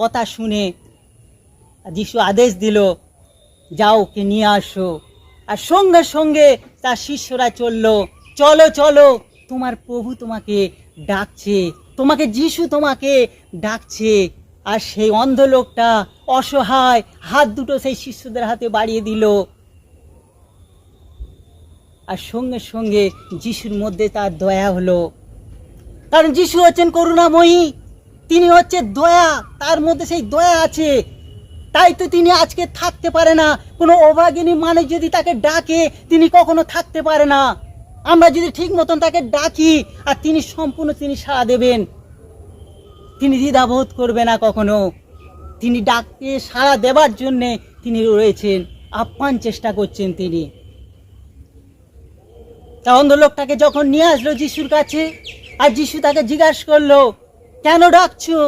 কথা শুনে যিশু আদেশ দিল, যাও ওকে নিয়ে আসো। আর সঙ্গে সঙ্গে তার শিষ্যরা চললো, চলো চলো, তোমার প্রভু তোমাকে ডাকছে, তোমাকে যিশু তোমাকে ডাকছে। আর সেই অন্ধ লোকটা অসহায় হাত দুটো সেই শিষ্যদের হাতে বাড়িয়ে দিল। আর সঙ্গে সঙ্গে যিশুর মধ্যে তার দয়া হলো, কারণ যিশু হচ্ছেন করুণাময়ী, তিনি হচ্ছে দয়া, তার মধ্যে সেই দয়া আছে। তাই তো তিনি আজকে থাকতে পারে না। কোনো অভাগিনী মানুষ যদি তাকে ডাকে, তিনি কখনো থাকতে পারে না। আমরা যদি ঠিক মতন তাকে ডাকি, আর তিনি সম্পূর্ণ তিনি সাড়া দেবেন, তিনি দ্বিধাবোধ করবে না কখনো। তিনি ডাকে সাড়া দেবার জন্যে তিনি রয়েছেন, আপ্রাণ চেষ্টা করছেন তিনি। তা অন্ধ লোকটাকে যখন নিয়ে আসলো যিশুর কাছে, আর যিশু তাকে জিজ্ঞাসা করলো, কেন ডাকছো?